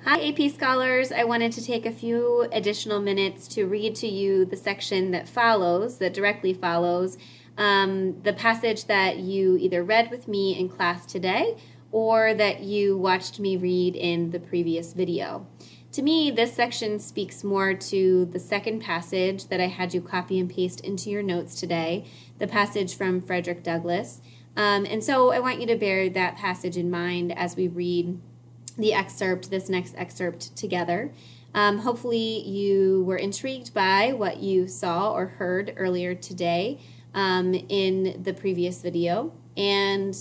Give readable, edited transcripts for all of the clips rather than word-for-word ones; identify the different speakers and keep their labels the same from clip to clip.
Speaker 1: Hi, AP Scholars. I wanted to take a few additional minutes to read to you the section that follows, that directly follows, the passage that you either read with me in class today or that you watched me read in the previous video. To me, this section speaks more to the second passage that I had you copy and paste into your notes today, the passage from Frederick Douglass. And so I want you to bear that passage in mind as we read this next excerpt together. Hopefully you were intrigued by what you saw or heard earlier today in the previous video and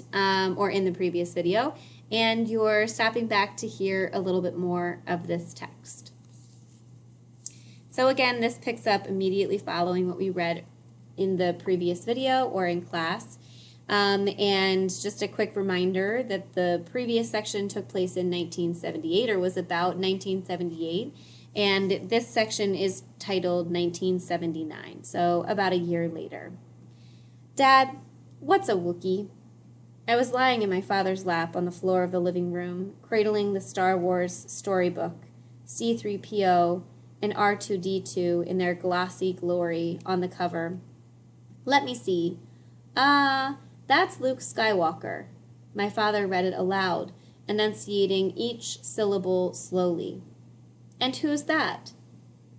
Speaker 1: you're stopping back to hear a little bit more of this text. So again, this picks up immediately following what we read in the previous video or in class. And just a quick reminder that the previous section took place in 1978 or was about 1978, and this section is titled 1979, so about a year later. Dad, what's a Wookiee? I was lying in my father's lap on the floor of the living room, cradling the Star Wars storybook, C-3PO and R2-D2 in their glossy glory on the cover. Let me see. That's Luke Skywalker. My father read it aloud, enunciating each syllable slowly. And who's that?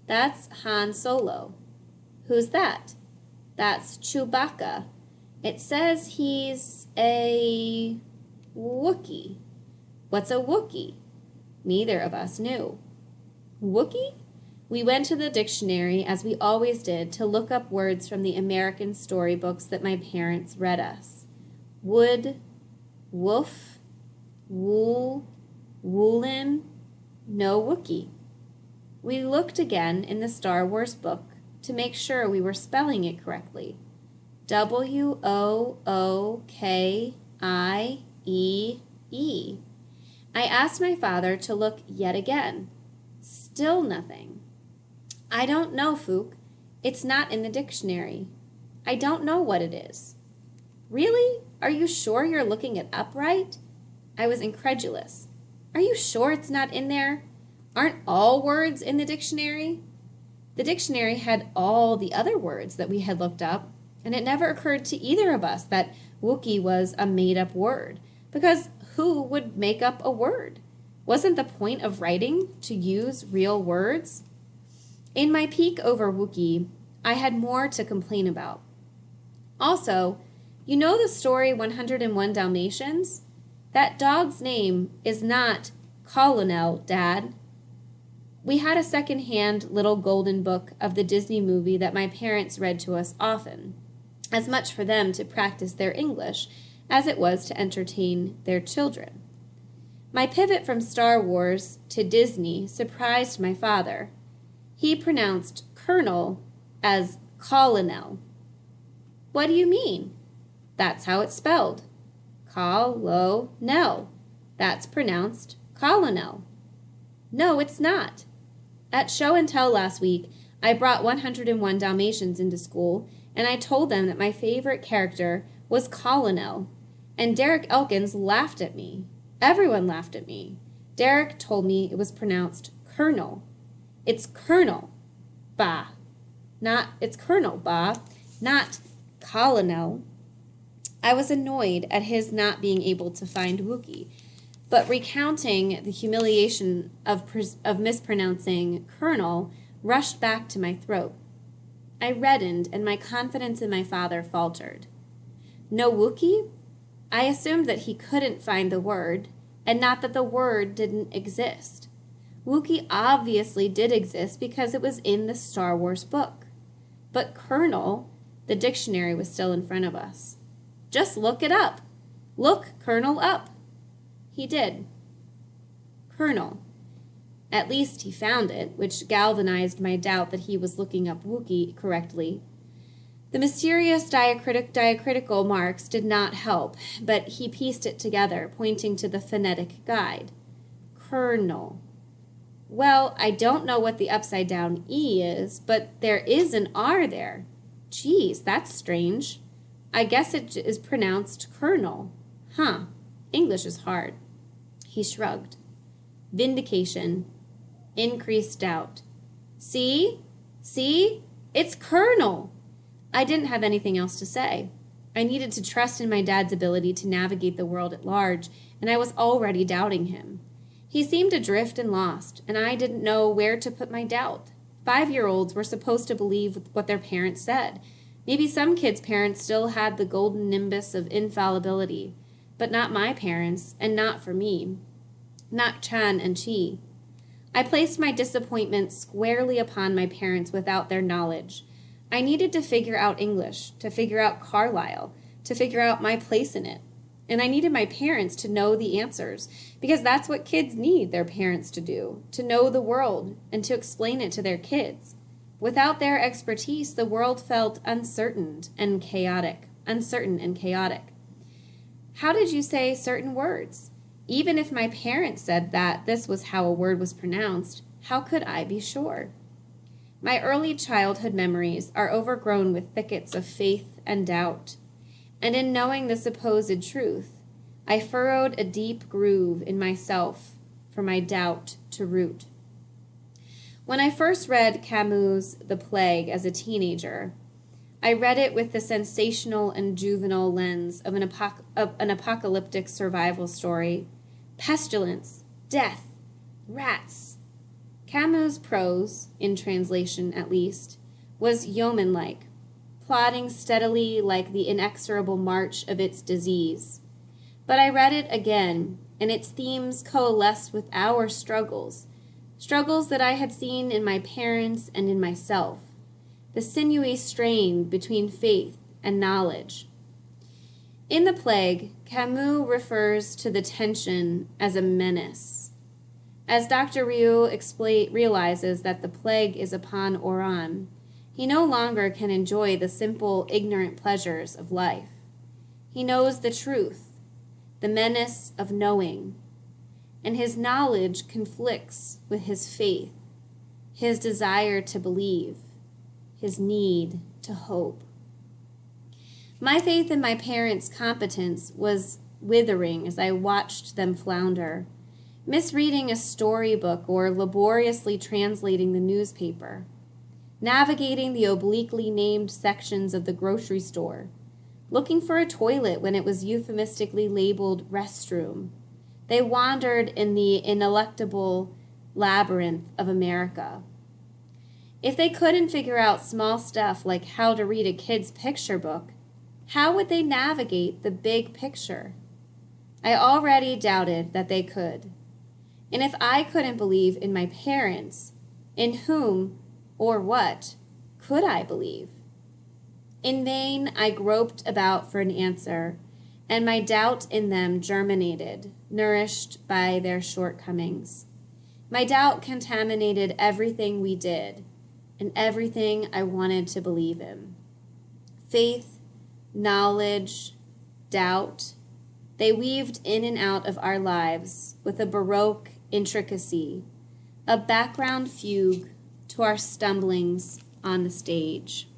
Speaker 1: That's Han Solo. Who's that? That's Chewbacca. It says he's a Wookiee. What's a Wookiee? Neither of us knew. Wookiee? We went to the dictionary, as we always did, to look up words from the American storybooks that my parents read us. Wood, woof, wool, woolin, no Wookiee. We looked again in the Star Wars book to make sure we were spelling it correctly. W-O-O-K-I-E-E. I asked my father to look yet again. Still nothing. I don't know, Fook. It's not in the dictionary. I don't know what it is. Really? Are you sure you're looking it up right? I was incredulous. Are you sure it's not in there? Aren't all words in the dictionary? The dictionary had all the other words that we had looked up, and it never occurred to either of us that Wookiee was a made-up word, because who would make up a word? Wasn't the point of writing to use real words? In my peek over Wookiee, I had more to complain about. Also, you know the story 101 Dalmatians? That dog's name is not Colonel, Dad. We had a second-hand little golden book of the Disney movie that my parents read to us often, as much for them to practice their English as it was to entertain their children. My pivot from Star Wars to Disney surprised my father. He pronounced Colonel as Colonel. What do you mean? That's how it's spelled. Colonel. That's pronounced Colonel. No, it's not. At show and tell last week, I brought 101 Dalmatians into school, and I told them that my favorite character was Colonel, and Derek Elkins laughed at me. Everyone laughed at me. Derek told me it was pronounced Colonel. It's Colonel, bah. It's Colonel, bah, not Colonel. I was annoyed at his not being able to find Wookiee, but recounting the humiliation of mispronouncing Colonel rushed back to my throat. I reddened, and my confidence in my father faltered. No Wookiee? I assumed that he couldn't find the word, and not that the word didn't exist. Wookiee obviously did exist because it was in the Star Wars book. But Colonel, the dictionary was still in front of us. Just look it up. Look Colonel up. He did. Colonel. At least he found it, which galvanized my doubt that he was looking up Wookiee correctly. The mysterious diacritical marks did not help, but he pieced it together, pointing to the phonetic guide. Colonel. Well, I don't know what the upside-down E is, but there is an R there. Geez, that's strange. I guess it is pronounced Colonel. Huh, English is hard. He shrugged. vindication, increased doubt. See? See? It's Colonel! I didn't have anything else to say. I needed to trust in my dad's ability to navigate the world at large, and I was already doubting him. He seemed adrift and lost, and I didn't know where to put my doubt. 5-year-olds were supposed to believe what their parents said. Maybe some kids' parents still had the golden nimbus of infallibility, but not my parents, and not for me. Not Chan and Chi. I placed my disappointment squarely upon my parents without their knowledge. I needed to figure out English, to figure out Carlisle, to figure out my place in it. And I needed my parents to know the answers, because that's what kids need their parents to do, to know the world and to explain it to their kids. Without their expertise, the world felt uncertain and chaotic. How did you say certain words? Even if my parents said that this was how a word was pronounced, how could I be sure? My early childhood memories are overgrown with thickets of faith and doubt, and in knowing the supposed truth, I furrowed a deep groove in myself for my doubt to root. When I first read Camus' The Plague as a teenager, I read it with the sensational and juvenile lens of an apocalyptic survival story. Pestilence, death, rats. Camus' prose, in translation at least, was yeoman-like, plodding steadily like the inexorable march of its disease. But I read it again, and its themes coalesced with our struggles that I had seen in my parents and in myself, the sinewy strain between faith and knowledge. In The Plague, Camus refers to the tension as a menace. As Dr. Ryu realizes that the plague is upon Oran, he no longer can enjoy the simple, ignorant pleasures of life. He knows the truth, the menace of knowing, and his knowledge conflicts with his faith, his desire to believe, his need to hope. My faith in my parents' competence was withering as I watched them flounder, misreading a storybook or laboriously translating the newspaper, navigating the obliquely named sections of the grocery store, looking for a toilet when it was euphemistically labeled restroom. They wandered in the ineluctable labyrinth of America. If they couldn't figure out small stuff like how to read a kid's picture book, how would they navigate the big picture? I already doubted that they could. And if I couldn't believe in my parents, in whom or what could I believe? In vain I groped about for an answer, and my doubt in them germinated, nourished by their shortcomings. My doubt contaminated everything we did, and everything I wanted to believe in. Faith, knowledge, doubt, they weaved in and out of our lives with a baroque intricacy, a background fugue to our stumblings on the stage.